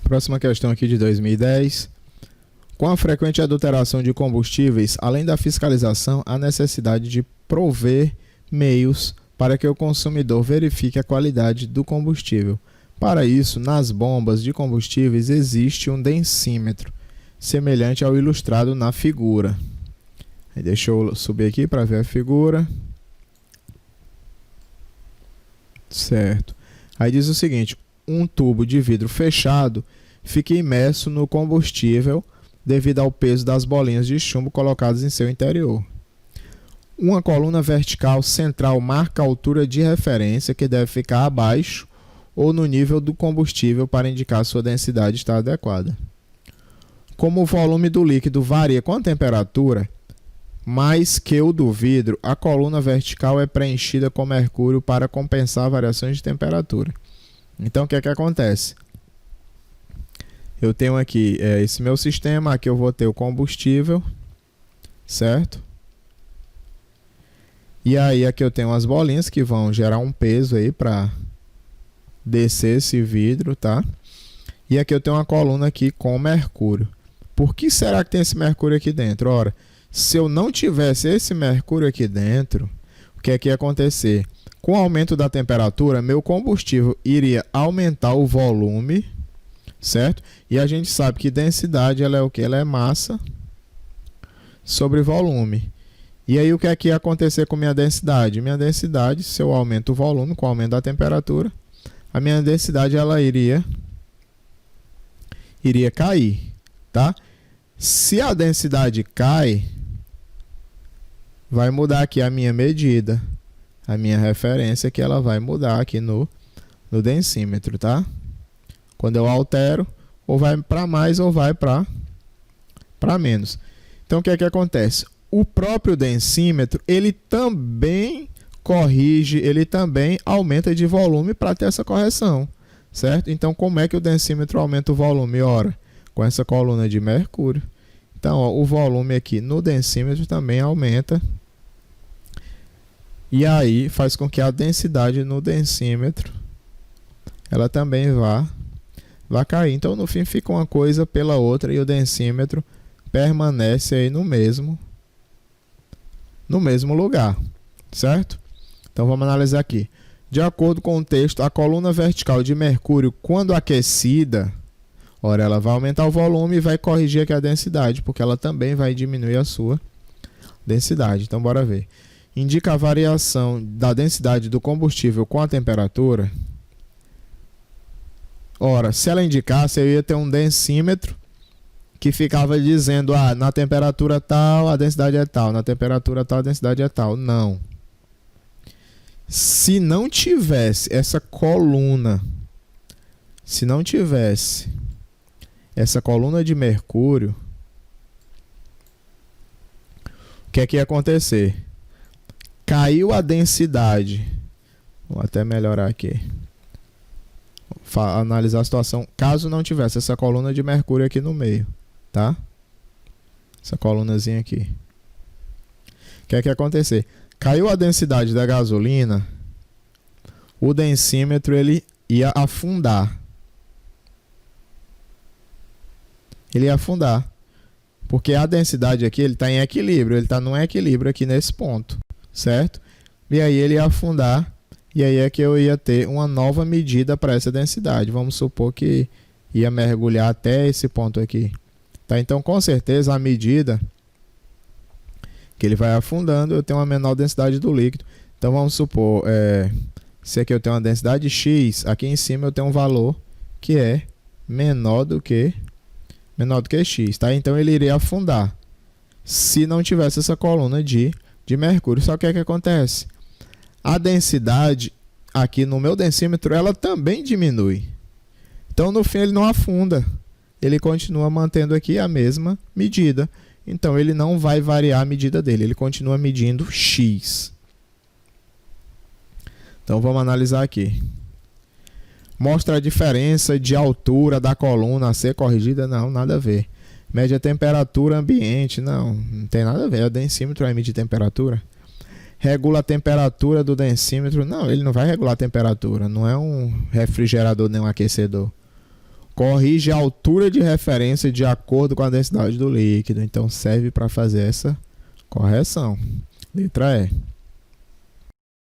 Próxima questão aqui de 2010. Com a frequente adulteração de combustíveis, além da fiscalização, há necessidade de prover meios para que o consumidor verifique a qualidade do combustível. Para isso, nas bombas de combustíveis existe um densímetro, semelhante ao ilustrado na figura. Deixa eu subir aqui para ver a figura. Certo. Aí diz o seguinte: um tubo de vidro fechado fica imerso no combustível devido ao peso das bolinhas de chumbo colocadas em seu interior. Uma coluna vertical central marca a altura de referência, que deve ficar abaixo ou no nível do combustível para indicar sua densidade está adequada. Como o volume do líquido varia com a temperatura, mais que o do vidro, a coluna vertical é preenchida com mercúrio para compensar variações de temperatura. Então, o que é que acontece? Eu tenho aqui esse meu sistema, aqui eu vou ter o combustível, certo? E aí aqui eu tenho as bolinhas que vão gerar um peso aí para descer esse vidro, tá? E aqui eu tenho uma coluna aqui com mercúrio. Por que será que tem esse mercúrio aqui dentro? Ora, se eu não tivesse esse mercúrio aqui dentro, o que é que ia acontecer? Com o aumento da temperatura, meu combustível iria aumentar o volume, certo? E a gente sabe que densidade ela é o que? Ela é massa sobre volume. E aí o que é que ia acontecer com minha densidade? Minha densidade, se eu aumento o volume com o aumento da temperatura, a minha densidade ela iria cair, tá? Se a densidade cai, vai mudar aqui a minha medida, a minha referência, que ela vai mudar aqui no densímetro, tá? Quando eu altero, ou vai para mais ou vai para menos. Então, o que é que acontece? O próprio densímetro, ele também corrige, ele também aumenta de volume para ter essa correção, certo? Então, como é que o densímetro aumenta o volume? Ora, com essa coluna de mercúrio. Então, ó, o volume aqui no densímetro também aumenta. E aí, faz com que a densidade no densímetro, ela também vá cair. Então, no fim, fica uma coisa pela outra e o densímetro permanece aí no mesmo lugar, certo? Então, vamos analisar aqui. De acordo com o texto, a coluna vertical de mercúrio, quando aquecida, ora, ela vai aumentar o volume e vai corrigir aqui a densidade, porque ela também vai diminuir a sua densidade. Então, bora ver. Indica a variação da densidade do combustível com a temperatura. Ora, se ela indicasse, eu ia ter um densímetro que ficava dizendo, na temperatura tal, a densidade é tal, na temperatura tal, a densidade é tal. Não. Se não tivesse essa coluna, de mercúrio, o que é que ia acontecer? Caiu a densidade. Vou até melhorar aqui. Analisar a situação caso não tivesse essa coluna de mercúrio aqui no meio, tá? Essa colunazinha aqui. O que é que ia acontecer? Caiu a densidade da gasolina, o densímetro ele ia afundar. Ele ia afundar. Porque a densidade aqui ele está em equilíbrio, ele está num equilíbrio aqui nesse ponto, certo? E aí ele ia afundar, e aí é que eu ia ter uma nova medida para essa densidade. Vamos supor que ia mergulhar até esse ponto aqui. Tá? Então, com certeza, a medida que ele vai afundando, eu tenho uma menor densidade do líquido. Então, vamos supor, se aqui eu tenho uma densidade X, aqui em cima eu tenho um valor que é menor do que X. Tá? Então, ele iria afundar se não tivesse essa coluna de mercúrio. Só que o que acontece? A densidade aqui no meu densímetro, ela também diminui. Então, no fim, ele não afunda. Ele continua mantendo aqui a mesma medida. Então, ele não vai variar a medida dele. Ele continua medindo X. Então, vamos analisar aqui. Mostra a diferença de altura da coluna a ser corrigida? Não, nada a ver. Mede a temperatura ambiente? Não tem nada a ver. O densímetro vai medir temperatura. Regula a temperatura do densímetro? Não, ele não vai regular a temperatura. Não é um refrigerador nem um aquecedor. corrige a altura de referência de acordo com a densidade do líquido. Então serve para fazer essa correção. Letra E.